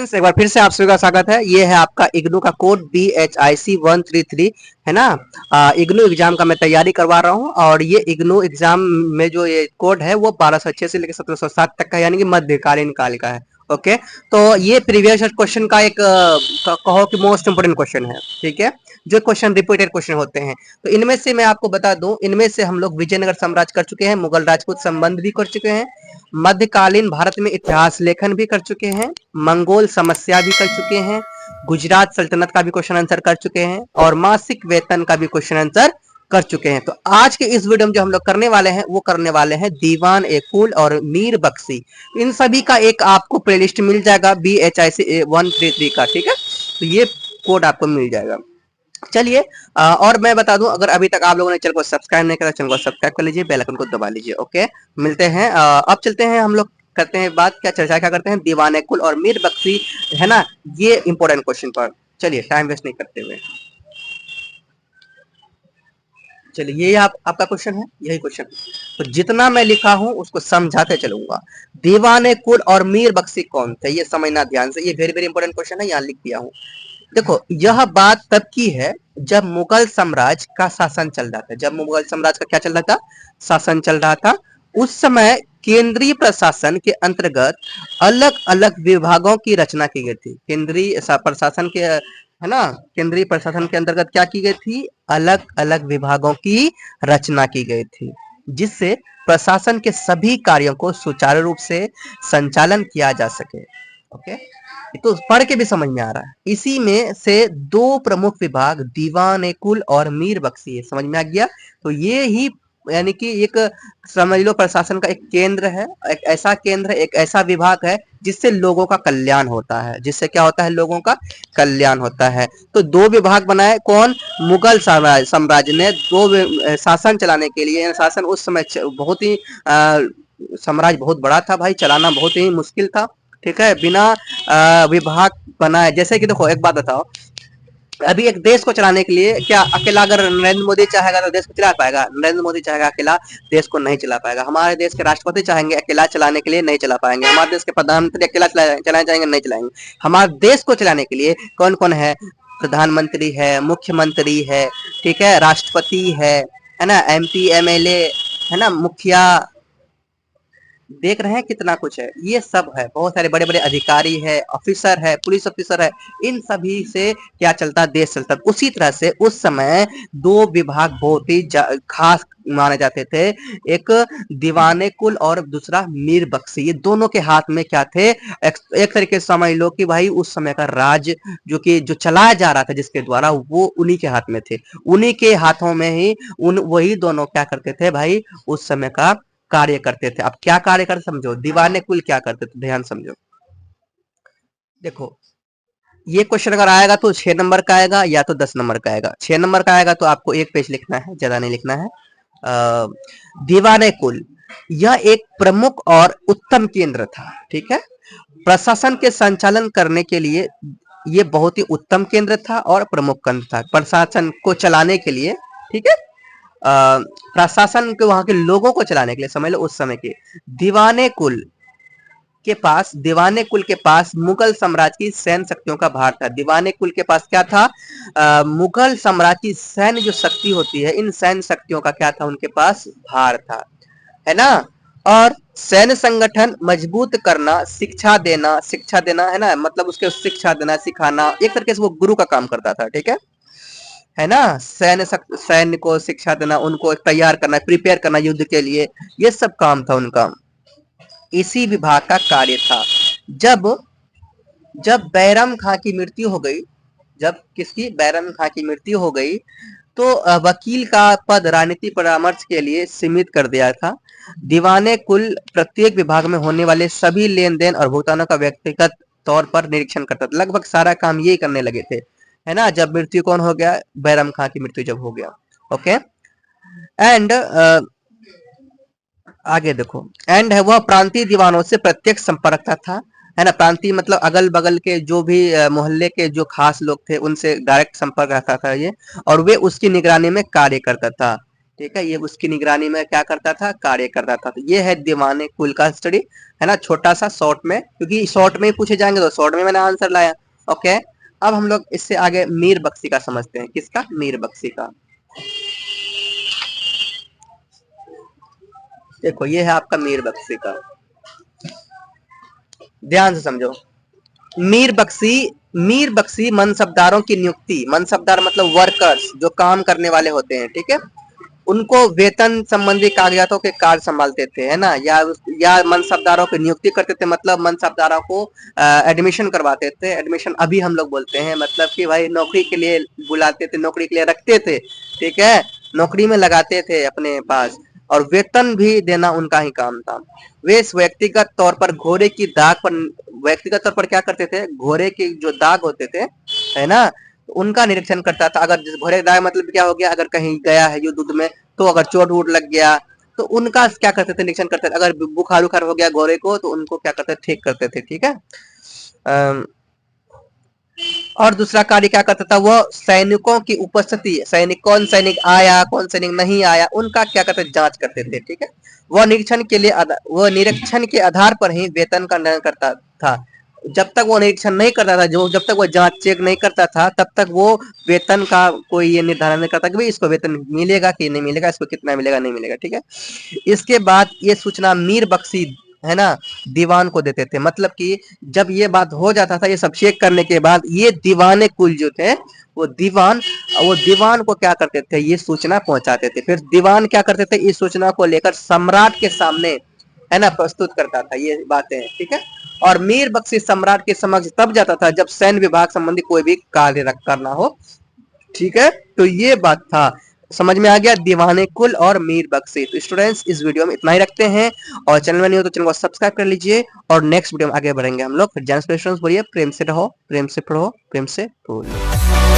Friends, एक बार फिर से आप सभी का स्वागत है। ये है आपका इग्नू का कोड BHIC 133 है ना। इग्नू एग्जाम का मैं तैयारी करवा रहा हूँ और ये इग्नू एग्जाम में जो ये कोड है वो 1206 से लेकर 1707 तक का यानी कि मध्यकालीन काल का है। ओके, तो ये प्रीवियस क्वेश्चन का एक कहो कि मोस्ट इंपोर्टेंट क्वेश्चन है। ठीक है, जो क्वेश्चन रिपीटेड क्वेश्चन होते हैं, तो इनमें से मैं आपको बता दूं, इनमें से हम लोग विजयनगर साम्राज्य कर चुके हैं, मुगल राजपूत संबंध भी कर चुके हैं, मध्यकालीन भारत में इतिहास लेखन भी कर चुके हैं, मंगोल समस्या भी कर चुके हैं, गुजरात सल्तनत का भी क्वेश्चन आंसर कर चुके हैं और मासिक वेतन का भी क्वेश्चन आंसर कर चुके हैं। तो आज के इस वीडियो में जो हम लोग करने वाले हैं वो करने वाले हैं दीवान ए कुल और मीर बख्शी। इन सभी का एक आपको प्लेलिस्ट मिल जाएगा BHIC 133 का। ठीक है, तो ये कोड आपको मिल जाएगा। चलिए, और मैं बता दूं, अगर अभी तक आप लोगों ने चैनल को सब्सक्राइब नहीं करा, चैनल को सब्सक्राइब कर लीजिए, बेल आइकन को दबा लीजिए। ओके, मिलते हैं। अब चलते हैं, हम लोग करते हैं बात, क्या चर्चा क्या करते हैं दीवाने कुल और मीर बख्शी, है ना, ये इंपॉर्टेंट क्वेश्चन पर। चलिए, टाइम वेस्ट नहीं करते हुए चलिए, ये आपका क्वेश्चन है, यही क्वेश्चन। तो जितना मैं लिखा हूं उसको समझाते चलूंगा। दीवाने कुल और मीर बख्शी कौन थे, ये समझना ध्यान से। ये वेरी वेरी इंपॉर्टेंट क्वेश्चन है, यहाँ लिख दिया हूं। देखो, यह बात तब की है जब मुगल साम्राज्य का शासन चल रहा था। जब मुगल साम्राज्य का क्या चल रहा था, शासन चल रहा था। उस समय केंद्रीय प्रशासन के अंतर्गत अलग अलग विभागों की रचना की गई थी। केंद्रीय प्रशासन के, है ना, केंद्रीय प्रशासन के अंतर्गत क्या की गई थी, अलग अलग विभागों की रचना की गई थी, जिससे प्रशासन के सभी कार्यों को सुचारू रूप से संचालन किया जा सके। ओके, तो पढ़ के भी समझ में आ रहा है। इसी में से दो प्रमुख विभाग दीवान ए कुल और मीर बख्शी है, समझ में आ गया। तो ये ही यानी कि एक, समझ लो, प्रशासन का एक केंद्र है, एक ऐसा केंद्र, एक ऐसा विभाग है जिससे लोगों का कल्याण होता है। जिससे क्या होता है, लोगों का कल्याण होता है। तो दो विभाग बनाए, कौन, मुगल साम्राज्य ने दो शासन चलाने के लिए। शासन उस समय बहुत ही साम्राज्य बहुत बड़ा था भाई, चलाना बहुत ही मुश्किल था। ठीक है, बिना विभाग बनाए। जैसे कि देखो, एक बात बताओ, अभी एक देश को चलाने के लिए क्या अकेला अगर नरेंद्र मोदी चाहेगा तो देश को चला पाएगा? नरेंद्र मोदी चाहेगा अकेला देश को नहीं चला पाएगा। हमारे देश के राष्ट्रपति चाहेंगे अकेला चलाने के लिए, नहीं चला पाएंगे। हमारे देश के प्रधानमंत्री अकेला चलाना चाहेंगे, नहीं चलाएंगे। हमारे देश को चलाने के लिए कौन कौन है, प्रधानमंत्री है, मुख्यमंत्री है, ठीक है, राष्ट्रपति है ना, MP MLA, है ना, मुखिया, देख रहे हैं कितना कुछ है, ये सब है। बहुत सारे बड़े बड़े अधिकारी है, ऑफिसर है, पुलिस ऑफिसर है, इन सभी से क्या चलता, देश चलता। उसी तरह से उस समय दो विभाग बहुत ही खास माने जाते थे, एक दीवाने कुल और दूसरा मीर बख्शी। ये दोनों के हाथ में क्या थे, एक तरीके से समझ लो कि भाई उस समय का राज जो चलाया जा रहा था जिसके द्वारा, वो उन्हीं के हाथ में थे। उन्हीं के हाथों में ही वही दोनों क्या करते थे भाई, उस समय का कार्य करते थे। अब क्या कार्य करते समझो, दीवाने कुल क्या करते थे, ध्यान समझो। देखो, ये क्वेश्चन अगर आएगा तो 6 नंबर का आएगा या तो 10 नंबर का आएगा। 6 नंबर का आएगा तो आपको एक पेज लिखना है, ज्यादा नहीं लिखना है। दीवाने कुल यह एक प्रमुख और उत्तम केंद्र था। ठीक है, प्रशासन के संचालन करने के लिए ये बहुत ही उत्तम केंद्र था और प्रमुख केंद्र था, प्रशासन को चलाने के लिए। ठीक है, प्रशासन के, वहां के लोगों को चलाने के लिए, समझ लो उस समय के दीवाने कुल के पास मुगल साम्राज्य की सैन्य शक्तियों का भार था। दीवाने कुल के पास क्या था, मुगल साम्राज्य की सैन्य जो शक्ति होती है, इन सैन्य शक्तियों का क्या था, उनके पास भार था, है ना। और सैन्य संगठन मजबूत करना, शिक्षा देना, है ना, मतलब उसके शिक्षा देना, सिखाना, एक तरीके से वो गुरु का काम करता था। ठीक है ना, सैन्य को शिक्षा देना, उनको तैयार करना, प्रिपेयर करना युद्ध के लिए, ये सब काम था उनका। इसी विभाग का कार्य था। जब जब बैरम खां की मृत्यु हो गई, जब किसकी, बैरम खां की मृत्यु हो गई, तो वकील का पद राजनीतिक परामर्श के लिए सीमित कर दिया था। दीवाने कुल प्रत्येक विभाग में होने वाले सभी लेन देन और भुगतानों का व्यक्तिगत तौर पर निरीक्षण करता था। लगभग सारा काम यही करने लगे थे, है ना, जब मृत्यु कौन हो गया, बैरम खां की मृत्यु जब हो गया। ओके, एंड आगे देखो, एंड है वह प्रांतीय दीवानों से प्रत्यक्ष संपर्क था, है ना। प्रांतीय मतलब अगल बगल के जो भी मोहल्ले के जो खास लोग थे उनसे डायरेक्ट संपर्क रखता था ये, और वे उसकी निगरानी में कार्य करता था। ठीक है, ये उसकी निगरानी में क्या करता था, कार्य करता था। तो ये है दीवाने कुल का स्टडी, है ना, छोटा सा शॉर्ट में, क्योंकि शॉर्ट में ही पूछे जाएंगे तो शॉर्ट में मैंने आंसर लाया। ओके, अब हम लोग इससे आगे मीर बख्शी का समझते हैं। किसका? मीर बख्शी का। देखो ये है आपका मीर बख्शी का, ध्यान से समझो। मीर बख्शी मनसबदारों की नियुक्ति, मनसबदार मतलब वर्कर्स, जो काम करने वाले होते हैं, ठीक है, उनको वेतन संबंधी कागजातों के कार्य संभालते थे, है ना, या मनसबदारों की नियुक्ति करते थे, मतलब मनसबदारों को एडमिशन करवाते थे। एडमिशन अभी हम लोग बोलते हैं, मतलब कि भाई नौकरी के लिए बुलाते थे, नौकरी के लिए रखते थे, ठीक है, नौकरी में लगाते थे अपने पास, और वेतन भी देना उनका ही काम था। वे व्यक्तिगत तौर पर घोड़े की दाग पर, व्यक्तिगत तौर पर क्या करते थे, घोड़े के जो दाग होते थे, है ना, उनका निरीक्षण करता था। अगर घोड़े दाग मतलब क्या हो गया, अगर कहीं गया है युद्ध में, तो अगर चोट वोट लग गया तो उनका क्या करते थे, निरीक्षण करते थे। अगर बुखार उखार हो गया घोड़े को तो उनको क्या करते थे, ठीक करते थे, ठीक है। और दूसरा कार्य क्या करता था, वो सैनिकों की उपस्थिति, सैनिक कौन सैनिक आया कौन सैनिक नहीं आया, उनका क्या करते थे, जांच करते थे, ठीक है। वह निरीक्षण के आधार पर ही वेतन का निर्णय करता था। जब तक वो निरीक्षण नहीं करता था, जो जब तक वो जांच चेक नहीं करता था, तब तक वो वेतन का कोई ये निर्धारण नहीं करता कि भाई इसको वेतन मिलेगा कि नहीं मिलेगा, इसको कितना मिलेगा नहीं मिलेगा, ठीक है। इसके बाद ये सूचना मीर बख्शी, है ना, दीवान को देते थे। मतलब कि जब ये बात हो जाता था, ये सब चेक करने के बाद ये दीवाने कुल जो थे, वो दीवान को क्या करते थे, ये सूचना पहुंचाते थे। फिर दीवान क्या करते थे, इस सूचना को लेकर सम्राट के सामने, है ना, प्रस्तुत करता था ये बातें, ठीक है। और मीर बख्शी सम्राट के समक्ष तब जाता था जब सैन्य विभाग संबंधी कोई भी कार्य करना हो, ठीक है। तो ये बात था, समझ में आ गया, दीवाने कुल और मीर बख्शी। तो स्टूडेंट्स इस वीडियो में इतना ही रखते हैं, और चैनल में नहीं हो तो चैनल को सब्सक्राइब कर लीजिए, और नेक्स्ट वीडियो में आगे बढ़ेंगे हम लोग। फिर बोलिए, प्रेम से रहो, प्रेम से पढ़ो, प्रेम से बोलो।